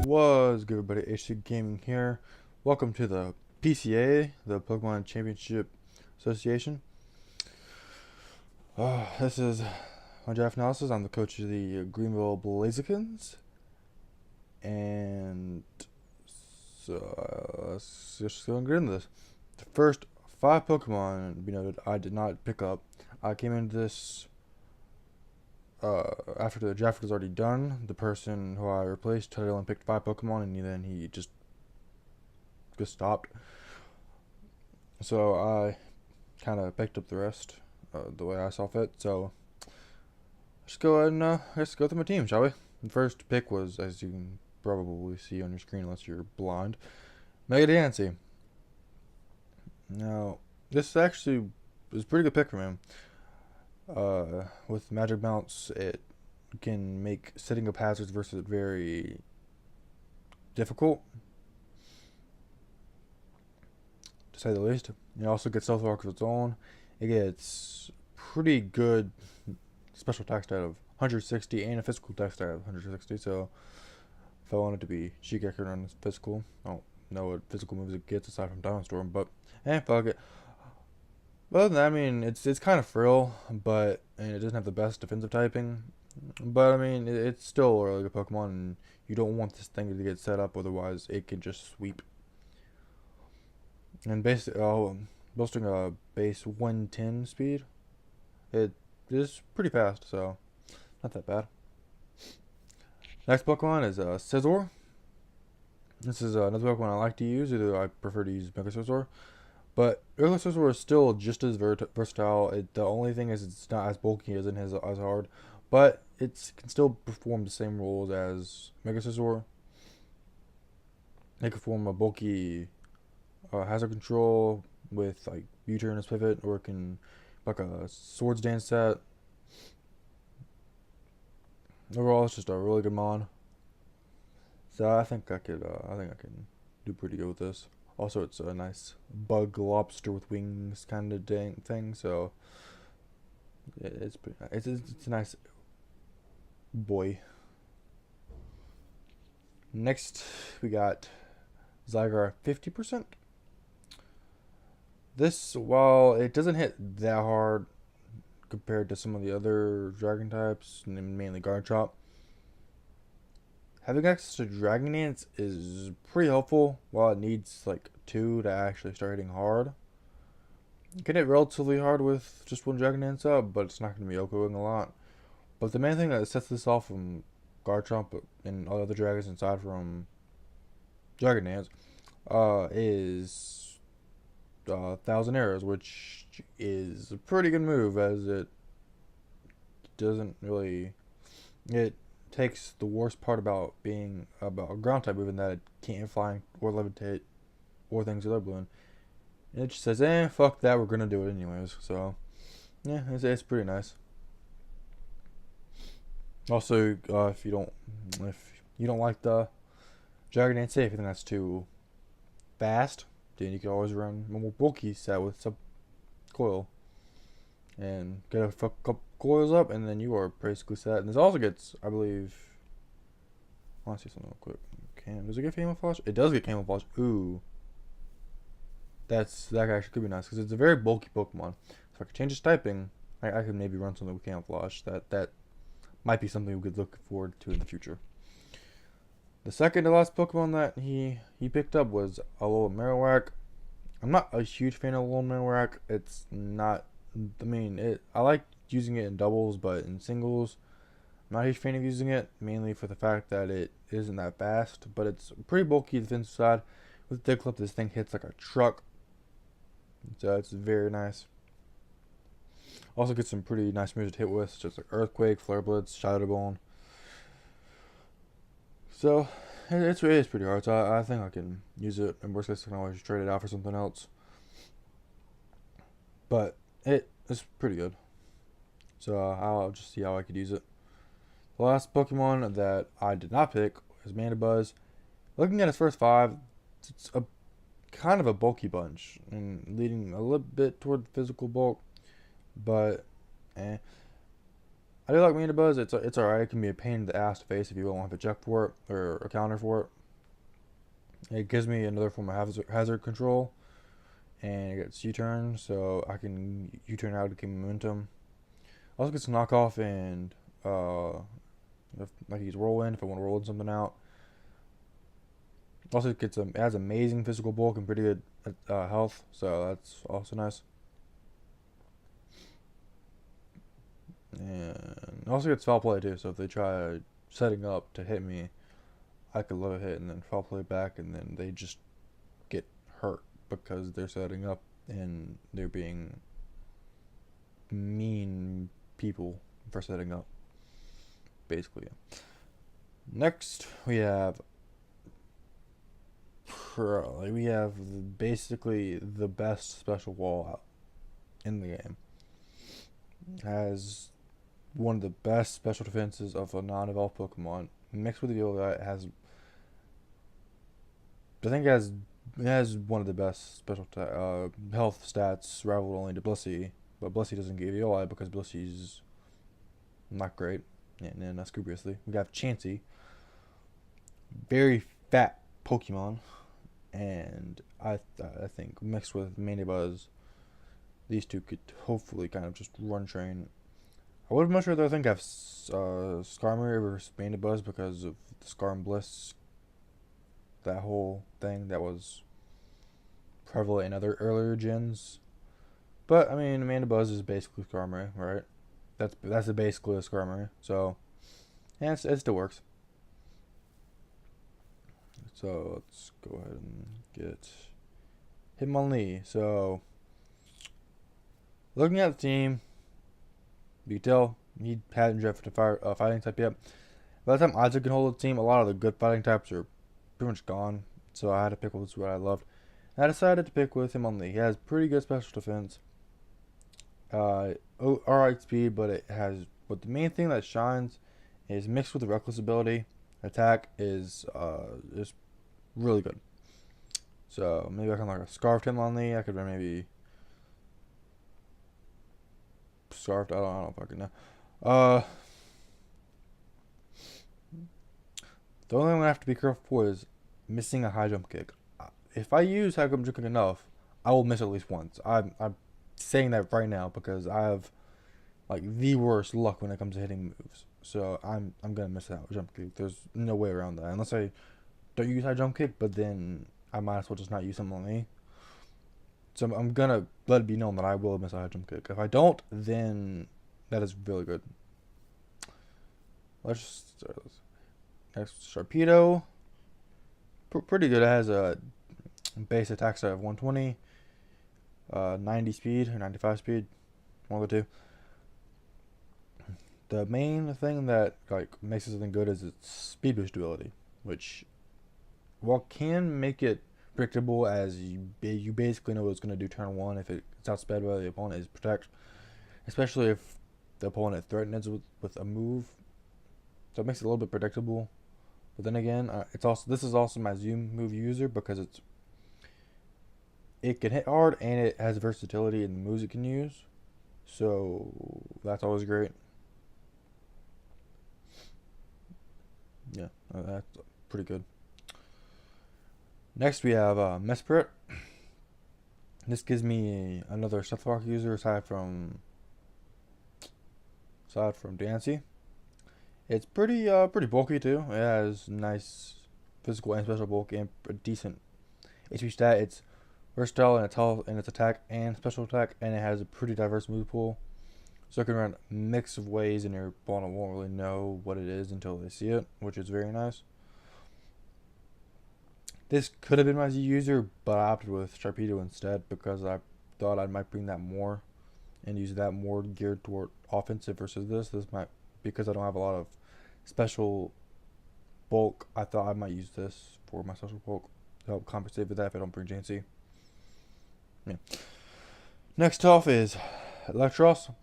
Was good, everybody? HC Gaming here. Welcome to the PCA, the Pokemon Championship Association. This is my draft analysis. I'm the coach of the Greenville Blazikens, and so let's just go and get into this. The first 5 Pokemon, I did not pick up. I came into this after the draft was already done. The person who I replaced had only picked 5 Pokemon, and then he just stopped. So I kind of picked up the rest the way I saw fit. So let's go ahead and let's go through my team, shall we? The first pick was, as you can probably see on your screen unless you're blind, Mega Dancy. Now, this actually was a pretty good pick from him. With Magic Bounce, it can make setting up hazards versus very difficult, to say the least. It also gets Stealth Rock of its own. It gets pretty good special attack stat of 160 and a physical attack stat of 160. So if I wanted to be Shigeki on physical, I don't know what physical moves it gets aside from Diamond Storm, but fuck it. But other than that, I mean, it's kind of frail, and it doesn't have the best defensive typing. But I mean, it's still a really good Pokemon, and you don't want this thing to get set up, otherwise it can just sweep. And basically, boasting a base 110 speed, it is pretty fast, so not that bad. Next Pokemon is Scizor. This is another Pokemon I like to use, either I prefer to use Mega Scizor. But regular Scizor is still just as versatile. The only thing is it's not as bulky as hard, but it can still perform the same roles as Mega Scizor. It can perform a bulky hazard control with like U-turn as pivot, or it can like a Swords Dance set. Overall, it's just a really good mon. So I think I can do pretty good with this. Also, it's a nice bug lobster with wings kind of thing, so it's a nice boy. Next, we got Zeiger 50%. This, while it doesn't hit that hard compared to some of the other dragon types, mainly Garchomp, having access to Dragon Dance is pretty helpful. While it needs like 2 to actually start hitting hard, you can hit relatively hard with just 1 Dragon Dance up, but it's not going to be echoing a lot. But the main thing that sets this off from Garchomp and all the other dragons aside from Dragon Dance is 1,000 Arrows, which is a pretty good move, as it doesn't really... It takes the worst part about being a ground type move, in that it can't fly or levitate or things of other balloon. It just says, fuck that, we're gonna do it anyways. So yeah, it's pretty nice. Also, if you don't like the Dragon Dance, if you think that's too fast, then you can always run a more bulky set with sub coil and get a couple coils up, and then you are basically set. And this also gets, I believe, I want to see something real quick. Does it get camouflage? It does get camouflage. Ooh, that actually could be nice, because it's a very bulky Pokemon. If I could change its typing, I could maybe run something with camouflage. That might be something we could look forward to in the future. The second to last Pokemon that he picked up was a little Marowak. I'm not a huge fan of little Marowak. It's not. I mean, I like using it in doubles, but in singles, I'm not a huge fan of using it, mainly for the fact that it isn't that fast, but it's pretty bulky defensive side. With Dig Clip, this thing hits like a truck, so it's very nice. Also gets some pretty nice moves to hit with, just like Earthquake, Flare Blitz, Shadow Bone. So it's pretty hard. So I think I can use it. In worst case, I can always trade it out for something else. But it's pretty good. So I'll just see how I could use it. The last Pokemon that I did not pick was Manabuzz. Looking at its first 5, it's a kind of a bulky bunch, and leading a little bit toward physical bulk. But I do like Manabuzz. It's alright. It can be a pain in the ass to face if you don't have a check for it or a counter for it. It gives me another form of hazard control, and it gets U-turn, so I can U-turn out to gain momentum. Also gets knockoff and if, like use whirlwind if I want to roll something out. Also it has amazing physical bulk and pretty good health, so that's also nice. And also gets foul play too, so if they try setting up to hit me, I could let it hit and then foul play back, and then they just get hurt because they're setting up and they're being mean people for setting up. Basically, yeah. Next, we have basically the best special wall out in the game. Has one of the best special defenses of a non-evolved Pokemon. Mixed with the Viola, it has one of the best special health stats, rivaled only to Blissey. But Blissey doesn't give Viola because Blissey's not great. And not scrupulously. We have Chansey, very fat Pokemon, and I think mixed with Manabuzz, these two could hopefully kind of just run train. I would much rather think have Skarmory versus Manabuzz because of the Scar and Bliss, that whole thing that was prevalent in other earlier gens. But I mean, Manabuzz is basically Skarmory, right? That's basically a Skarmory, so yeah, it still works. So let's go ahead and get Hitmonlee. So looking at the team, you can tell he hadn't drafted a fighting type yet. By the time Isaac can hold the team, a lot of the good fighting types are pretty much gone. So I had to pick with what I loved. And I decided to pick with Hitmonlee. He has pretty good special defense. Alright speed, but the main thing that shines is mixed with the reckless ability. Attack is really good. So maybe I can like a Scarfed Hitmonlee. I could maybe Scarfed. I don't know if I can now. The only thing I'm gonna have to be careful for is missing a high jump kick. If I use high jump kick enough, I will miss at least once. I'm saying that right now because I have like the worst luck when it comes to hitting moves. So I'm gonna miss out jump kick. There's no way around that unless I don't use high jump kick, but then I might as well just not use something on me. So I'm gonna let it be known that I will miss a high jump kick. If I don't, then that is really good. Let's start this. Next, Sharpedo. Pretty good. It has a base attack stat of 120, 90 speed or 95 speed, one of the two. The main thing that like makes something good is its speed boost ability, which while can make it predictable as you basically know what it's going to do turn one if it's outsped by the opponent is protect, especially if the opponent threatens with a move. So it makes it a little bit predictable. But then again, this is also my zoom move user because it can hit hard and it has versatility in the moves it can use. So that's always great. Yeah, that's pretty good. Next we have Pert. This gives me another Stealth Rock user aside from Dancy. It's pretty bulky too. It has nice physical and special bulk and a decent HP stat. It's versatile in its health and its attack and special attack, and it has a pretty diverse move pool. So it can run a mix of ways, and your opponent won't really know what it is until they see it, which is very nice. This could have been my Z user, but I opted with Sharpedo instead because I thought I might bring that more and use that more geared toward offensive versus this. This might, because I don't have a lot of special bulk, I thought I might use this for my special bulk to help compensate for that if I don't bring JNC. Yeah. Next off is Electros.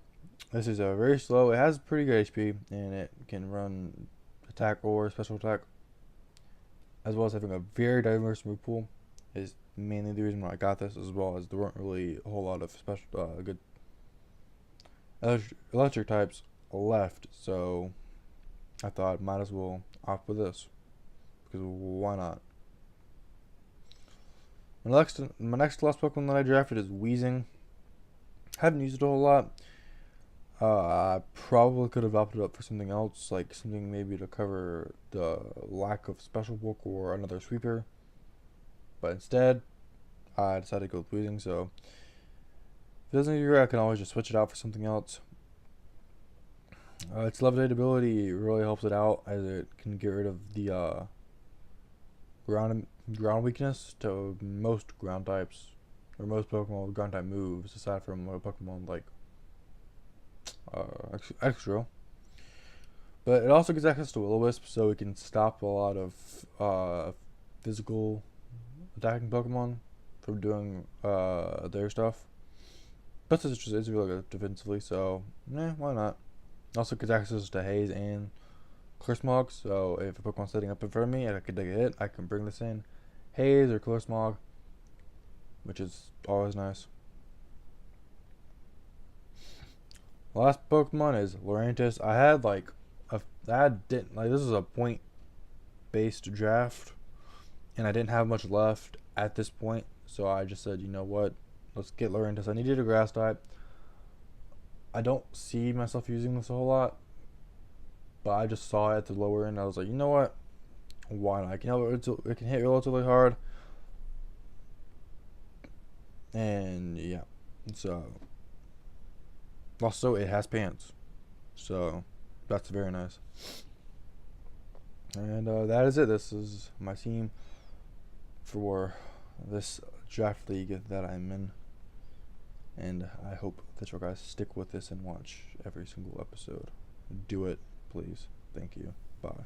This is very slow. It has pretty good HP and it can run attack or special attack, as well as having a very diverse move pool is mainly the reason why I got this, as well as there weren't really a whole lot of special good electric types left, so I thought might as well opt for this because why not? My next last Pokemon that I drafted is Weezing. Haven't used it a whole lot. I probably could have opted up for something else, like something maybe to cover the lack of special book or another sweeper. But instead, I decided to go with Weezing, so if it doesn't agree, I can always just switch it out for something else. Its levitate ability really helps it out, as it can get rid of the ground weakness to most ground types, or most Pokemon with ground type moves, aside from a Pokemon like Extra. But it also gets access to Will-O-Wisp, so it can stop a lot of physical attacking Pokemon from doing their stuff. Plus, it's really good defensively, so why not? Also gets access to Haze and Clear Smog, so if a Pokemon's setting up in front of me and I can take a hit, I can bring this in. Haze or Clear Smog, which is always nice. Last Pokemon is Lorien. This is a point based draft, and I didn't have much left at this point, so I just said, you know what, let's get Lorien. I needed a grass type. I don't see myself using this a whole lot, but I just saw it at the lower end. I was like, you know what, why not? It can hit relatively hard, and yeah, so also it has pants, so that's very nice. And that is it. This is my team for this draft league that I'm in. And I hope that you guys stick with this and watch every single episode. Do it, please. Thank you. Bye.